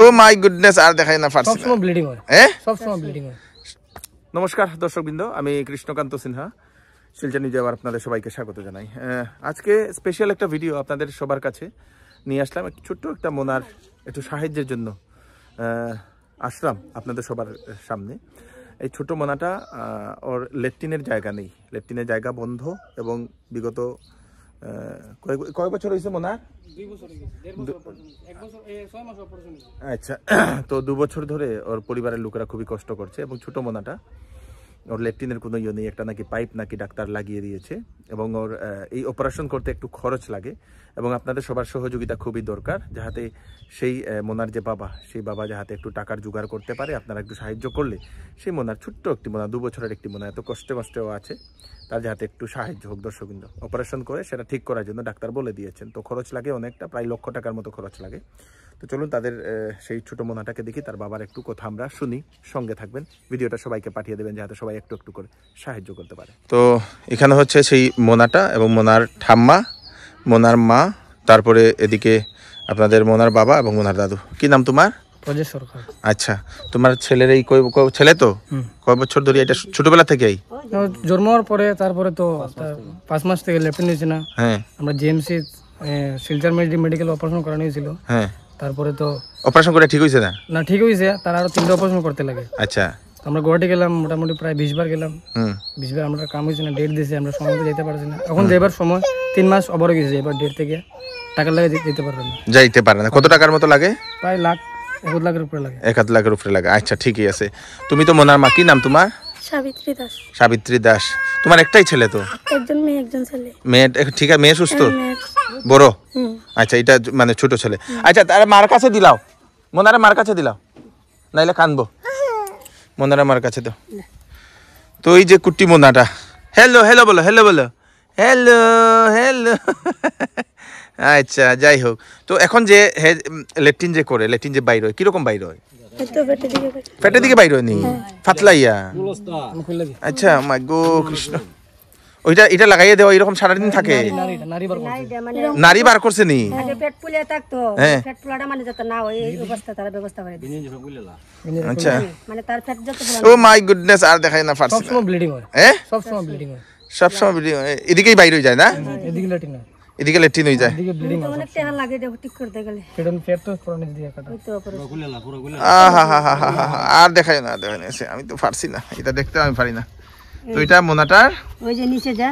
O my goodness, আর দেখাই না ফাটছে, সবসময় ব্লিডিং হয়, সবসময় ব্লিডিং হয়। নমস্কার দর্শকবৃন্দ, আমি কৃষ্ণকান্ত সিনহা শিলচর নিউজে আবার আপনাদের সবাইকে স্বাগত জানাই। আজকে স্পেশাল একটা ভিডিও আপনাদের সবার কাছে নিয়ে আসলাম। ছোট্ট একটা মোনার একটু সাহায্যের জন্য আসলাম আপনাদের সবার সামনে। এই ছোট মোনাটা ওর লেট্রিনের জায়গা নেই, লেট্রিনের জায়গা বন্ধ এবং বিগত কয় বছর হয়েছে মোনার? আচ্ছা, তো 2 বছর ধরে ওর পরিবারের লোকেরা খুবই কষ্ট করছে এবং ছোট মোনাটা ওর লেট্রিনের কোনো ইয়ে নেই, একটা নাকি পাইপ নাকি ডাক্তার লাগিয়ে দিয়েছে এবং ওর এই অপারেশন করতে একটু খরচ লাগে এবং আপনাদের সবার সহযোগিতা খুবই দরকার, যাতে সেই মোনার যে বাবা, সেই বাবা যাতে একটু টাকার জোগাড় করতে পারে। আপনারা একটু সাহায্য করলে সেই মোনার ছোট্ট একটি মোনা, 2 বছরের একটি মোনা, এত কষ্টেও আছে, তার যাতে একটু সাহায্য হোক। দর্শকবৃন্দ, অপারেশন করে সেটা ঠিক করার জন্য ডাক্তার বলে দিয়েছেন, তো খরচ লাগে অনেকটা, প্রায় 1 লক্ষ টাকার মতো খরচ লাগে। তো চলুন তাদের সেই ছোট মোনাটাকে দেখি, তার বাবার একটু কথা আমরা শুনি। সঙ্গে থাকবেন, ভিডিওটা সবাইকে পাঠিয়ে দেবেন যাতে সবাই একটু একটু করে সাহায্য করতে পারে। তো এখানে হচ্ছে সেই মোনাটা এবং মোনার ঠাম্মা, মোনার মা, তারপরে এদিকে আপনাদের মোনার বাবা এবং মোনার দাদু। কি নাম তোমার? প্রজেশ সরকার। আচ্ছা, তোমার ছেলের এই ছেলে তো কয় বছর ধরে এটা ছোটবেলা থেকেই জন্ম হওয়ার পরে, তারপরে তো 5 মাস থেকে লেফটেন্ট নিয়েছে না। হ্যাঁ, আমরা জিএমসি শিলচর মেডিকেল অপারেশন করানো হয়েছিল। হ্যাঁ, তারপরে তো অপারেশন করে ঠিক হয়েছে না? না, ঠিক হয়েছে, তার আরো 3টা অপারেশন করতে লাগে। আচ্ছা, আমরা গুয়াহাটি গেলাম, মোটামুটি প্রায় 20 বার গেলাম। 20 বার আমরা কাম হয়েছে না, ডেট দিয়েছে, আমরা সময় মতো যেতে পারছি না। এখন যাইবার সময় 3 মাস ওভার হয়ে গেছে, এবার ডেট থেকে টাকা লাগে যেতে পারবেন না, যাইতে পারে না। কত টাকার মতো লাগে? প্রায় 1 লাখের উপরে লাগে। 1 লাখের উপরে লাগে। আচ্ছা, ঠিকই আছে। তুমি তো মোনার মা, কি নাম তোমার? সাবিত্রী দাস। সাবিত্রী দাস। তোমার একটাই ছেলে তো? একজন মেয়ে, একজন ছেলে। মেয়ে ঠিক আছে, মেয়ে সুস্থ? বড়? আচ্ছা, এটা মানে ছোট ছেলে। আচ্ছা, তারা মার কাছে দিলাও, মোনারা মার কাছে দিলাও, নাইলে কানবো। মোনারা মার কাছে দাও। তো এই যে কুটি মোনাটা, হ্যালো হ্যালো বলো, হ্যালো বলো, হ্যালো হ্যালো। আচ্ছা, যাই হোক, তো এখন যে লেট্রিন যে করে, লেট্রিন যে বাইর হয়, কিরকম বাইর হয়? পেটের দিকে বাইর হয় নি, ফাতলাইয়া? আচ্ছা, মাই গো কৃষ্ণ, ওইটা এটা লাগাইয়ে দেওয়া, এরকম সারাদিন থাকে? নারী বার করছে নি? পেট ফুলে থাকতো, পেট ফুলাটা মানে যত না হয় এই অবস্থা তারা ব্যবস্থা করে দিয়েছে। আচ্ছা, মানে তার পেট যত ও মাই গুডনেস, আর দেখাই না ফাটছে, সবসময় ব্লিডিং হয়, সবসময় ব্লিডিং হয়, সবসময় ব্লিডিং হয়। এদিকেই বাইর হয়ে যায় না? এদিকে ল্যাটিন হয়, এদিকে লেট্রিন হয়ে যায়। এদিকে ব্লিডিং হয়। অনেক টাকা লাগে এটা ঠিক করতে গেলে। পেট তো পুরো দিয়ে কাটা, ওই তো অপারেশন। আর দেখাই না, দেখাই না, আমি তো পারছি না, এটা দেখতে আমি পারি না। তো এটা মোনাটার ওই যে নিচে যা,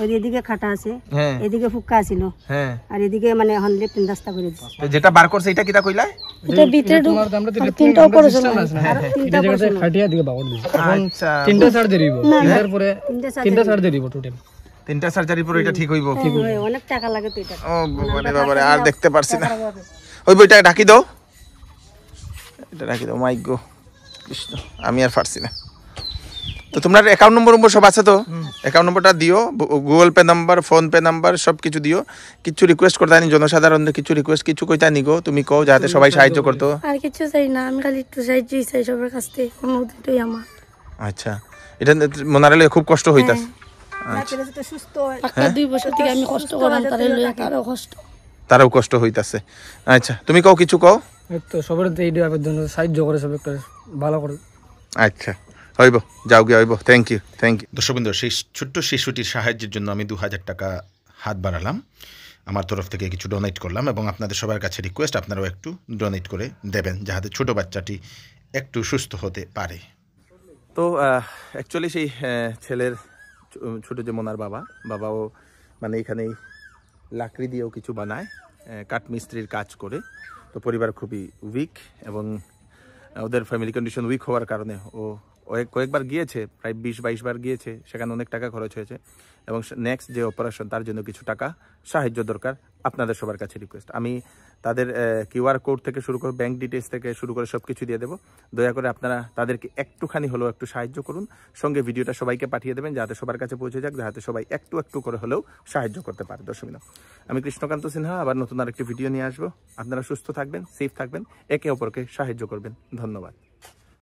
ওই এদিকে খাটা আছে, হ্যাঁ, এদিকে ফুক্কা ছিল, হ্যাঁ, আর এদিকে মানে এখন লেফটেন রাস্তা করে দিয়েছে। তো যেটা বার করছে এটা কিটা কইলা? এটা ভিতরে তোমার আমরা তো 3টা অপারেশন আছে, আর 3টা জায়গাতে খাটিয়া দিকে বাগড় দিছে। আচ্ছা, 3টা সার্জারি হইব, এর পরে 3টা সার্জারি হইব টোটাল। 3টা সার্জারি পরে এটা ঠিক হইব? অনেক টাকা লাগে তো এটা। ও বাবারে বাবারে, আর দেখতে পারছি না। ওই বইটা ঢাকি দাও, এটা ঢাকি দাও। মাই গো কৃষ্ণ, আমি আর পারছি না। তো তোমার অ্যাকাউন্ট নম্বর সব আছে তো? অ্যাকাউন্ট নম্বরটা দিও, Google pay number, phone pay number সব কিছু দিও। কিছু রিকোয়েস্ট করতে আনি জনসাধারণ, কিছু রিকোয়েস্ট কিছু কইতা নিগো, তুমি কও যাতে সবাই সাহায্য করতো। আর কিছু চাই না, আমি খালি একটু সাহায্য চাই সবার কাছ থেকে, কোনো দুটোই আমার। আচ্ছা, এটা মনারে খুব কষ্ট হইতাছে। সুস্থ 2 বছর থেকে আমি কষ্ট করলাম, তারও কষ্ট, তারও কষ্ট হইতাছে। আচ্ছা, তুমি কও, কিছু কও। তো সবার এই দেওয়ার জন্য সাহায্য করে, সব একটা ভালো করে। আচ্ছা, হইব, যাও গিয়ে হইব। Thank you, thank you. দর্শকবৃন্দ, সেই ছোট্ট শিশুটির সাহায্যের জন্য আমি 2000 টাকা হাত বাড়ালাম, আমার তরফ থেকে কিছু ডোনেট করলাম এবং আপনাদের সবার কাছে রিকোয়েস্ট, আপনারাও একটু ডোনেট করে দেবেন যাতে ছোট বাচ্চাটি একটু সুস্থ হতে পারে। তো অ্যাকচুয়ালি সেই ছেলের ছোট যে মোনার বাবাও মানে এখানেই লাকড়ি দিয়েও কিছু বানায়, কাঠমিস্ত্রির কাজ করে। তো পরিবার খুবই উইক এবং ওদের ফ্যামিলি কন্ডিশন উইক হওয়ার কারণে ও কয়েকবার গিয়েছে, প্রায় 20-22 বার গিয়েছে, সেখানে অনেক টাকা খরচ হয়েছে এবং নেক্সট যে অপারেশন তার জন্য কিছু টাকা সাহায্য দরকার। আপনাদের সবার কাছে রিকোয়েস্ট, আমি তাদের কিউআর কোড থেকে শুরু করে ব্যাঙ্ক ডিটেলস থেকে শুরু করে সব কিছু দিয়ে দেবো। দয়া করে আপনারা তাদেরকে একটুখানি হলেও একটু সাহায্য করুন, সঙ্গে ভিডিওটা সবাইকে পাঠিয়ে দেবেন যাতে সবার কাছে পৌঁছে যাক, যাতে সবাই একটু একটু করে হলেও সাহায্য করতে পারে। দর্শকবৃন্দ, আমি কৃষ্ণকান্ত সিনহা আবার নতুন আরেকটি ভিডিও নিয়ে আসবো। আপনারা সুস্থ থাকবেন, সেফ থাকবেন, একে অপরকে সাহায্য করবেন। ধন্যবাদ।